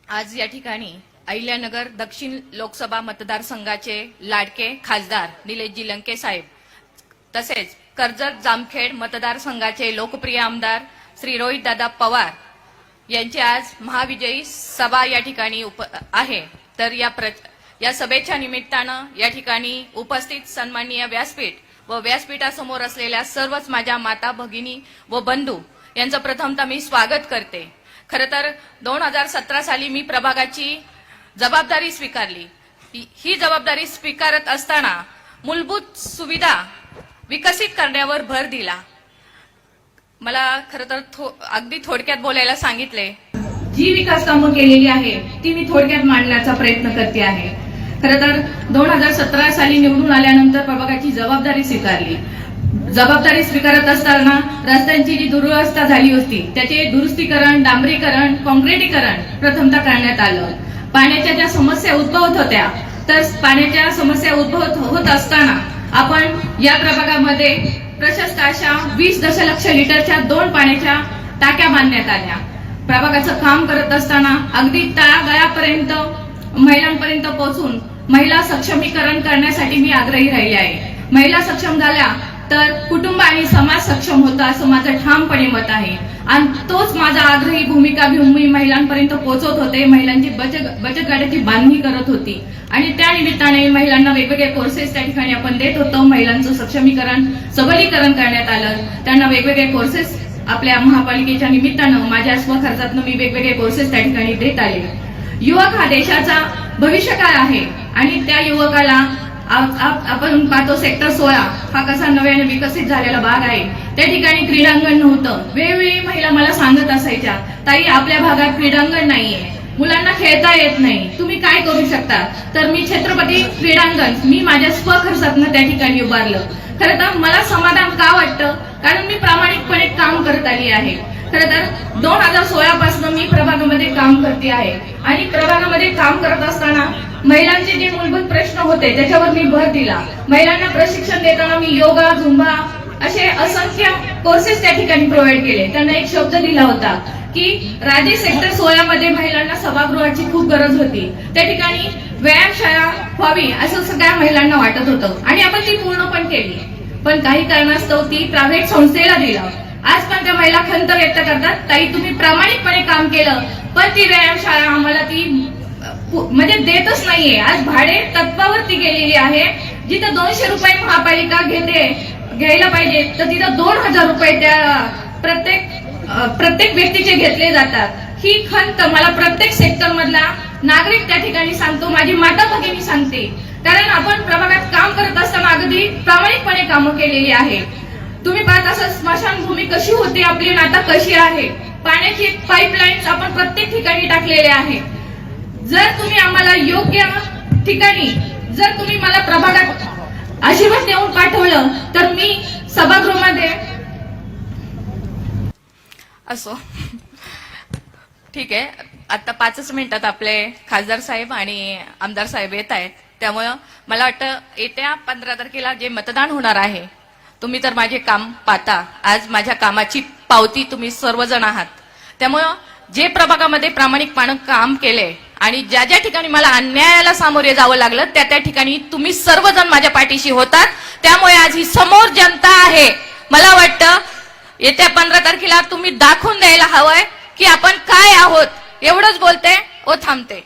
आज या ठिकाणी अहिल्यानगर दक्षिण लोकसभा मतदारसंघाचे लाडके खासदार निलेशजी लंके साहेब तसेच कर्जत जामखेड मतदारसंघाचे लोकप्रिय आमदार श्री रोहितदादा पवार यांची आज महाविजयी सभा या ठिकाणी आहे। तर या सभेच्या निमित्तानं या ठिकाणी उपस्थित सन्माननीय व्यासपीठ व व्यासपीठासमोर असलेल्या सर्वच माझ्या माता भगिनी व बंधू यांचं प्रथमतः मी स्वागत करते। खरं तर 2017 साली मी प्रभागाची जबाबदारी स्वीकारली। ही जबाबदारी स्वीकारत असताना मूलभूत सुविधा विकसित करण्यावर भर दिला। मला खरं तर अगदी थोडक्यात बोलायला सांगितले। जी विकास कामं केलेली आहे ती मी थोडक्यात मांडण्याचा प्रयत्न करते आहे। खरं तर 2017 साली निवडून आल्यानंतर प्रभागाची जबाबदारी स्वीकारली। जबाबदारी स्वीकारत असताना रस्त्यांची जी दुरवस्था झाली होती त्याचे दुरुस्तीकरण, डांबरीकरण, काँक्रिटीकरण प्रथमतः करण्यात आलं। पाण्याच्या ज्या समस्या उद्भवत होत्या तर पाण्याच्या समस्या उद्भवत होत असताना आपण या प्रभागामध्ये प्रशस्त अशा 20 दशलक्ष लिटरच्या 2 पाण्याच्या टाक्या बांधण्यात आल्या। प्रभागाचं काम करत असताना अगदी तळागाळापर्यंत महिलांपर्यंत पोहोचून महिला सक्षमीकरण करण्यासाठी मी आग्रही राहिली आहे। महिला सक्षम झाल्या तर कुटुंब आणि समाज सक्षम होता असं माझं ठामपणे मत आहे आणि तोच माझा आग्रही भूमिका घेऊन मी महिलांपर्यंत पोहोचत होते। महिलांची बचत गटाची बांधणी करत होती आणि त्या निमित्ताने महिलांना वेगवेगळे कोर्सेस त्या ठिकाणी आपण देत होतो। महिलांचं सक्षमीकरण, सबलीकरण करण्यात आलं। त्यांना वेगवेगळे कोर्सेस आपल्या महापालिकेच्या निमित्तानं माझ्या स्वखर्चातून मी वेगवेगळे कोर्सेस त्या ठिकाणी देत आले। युवक हा देशाचा भविष्यकाळ आहे आणि त्या युवकाला आपण पाहतो सेक्टर 16 हा कसा नव्याने विकसित झालेला भाग आहे। त्या ठिकाणी क्रीडांगण नव्हतं। वेगवेगळी महिला मला सांगत असायच्या, ताई आपल्या भागात क्रीडांगण नाहीये, मुलांना खेळता येत नाही, तुम्ही काय करू शकता? तर मी छत्रपती क्रीडांगण मी माझ्या स्वखर्चातून त्या ठिकाणी उभारलं। खरं तर मला समाधान का वाटतं, कारण मी प्रामाणिकपणे काम करत आली आहे। खरं तर 2016 पासून मी प्रभागामध्ये काम करते आहे आणि प्रभागामध्ये काम करत असताना महिलांचे जे मूलभूत प्रश्न होते त्याच्यावर मी भर दिला। महिलांना प्रशिक्षण देताना मी योगा, झुंबा असे असंख्य कोर्सेस त्या ठिकाणी प्रोव्हाइड केले। त्यांना एक शब्द दिला होता की राजे सेक्टर 16 मध्ये महिलांना सभागृहाची खूप गरज होती, त्या ठिकाणी व्यायामशाळा व्हावी असं सगळ्या महिलांना वाटत होतं आणि आपण ती पूर्ण पण केली। पण काही कारणास्तव ती प्रायव्हेट संस्थेला दिलं। आज पण त्या महिला खंत व्यक्त करतात, ताई तुम्ही प्रामाणिकपणे काम केलं पण ती व्यायामशाळा आम्हाला ती म्हणजे देतच नाहीये। आज भाडे तत्वावरती गेलेली आहे। जिथं 200 रुपये महापालिका घ्यायला पाहिजे तर तिथं 2000 रुपये त्या प्रत्येक व्यक्तीचे घेतले जातात। ही खंत मला प्रत्येक सेक्टर मधला नागरिक त्या ठिकाणी सांगतो, माझी माता भगिनी सांगते। कारण आपण प्रभागात काम करत असताना अगदी प्रामाणिकपणे कामं केलेली आहे। तुम्ही पाहत असाल स्मशानभूमी कशी होती आपली आणि आता कशी आहे। पाण्याची पाईपलाईन्स आपण प्रत्येक ठिकाणी टाकलेले आहे। जर तुम्ही आम्हाला योग्य ठिकाणी जर तुम्ही मला प्रभागात आशीर्वाद देऊन पाठवलं तर मी सभागृहामध्ये असो। ठीक आहे, आता 5 मिनिटात आपले खासदार साहेब आणि आमदार साहेब येत आहेत, त्यामुळं मला वाटतं येत्या 15 तारखेला जे मतदान होणार आहे, तुम्ही तर माझे काम पाहता, आज माझ्या कामाची पावती तुम्ही सर्वजण आहात। त्यामुळं जे प्रभागामध्ये प्रामाणिकपणे काम केले आणि ज्या ज्या ठिकाणी मला अन्यायाला सामोरे जावं लागलं त्या त्या ठिकाणी तुम्ही सर्वजण माझ्या पाठीशी होतात। त्यामुळे आज ही समोर जनता आहे, मला वाटतं येत्या 15 तारखेला तुम्ही दाखवून द्यायला हवंय की आपण काय आहोत। एवढंच बोलते ओ थांबते।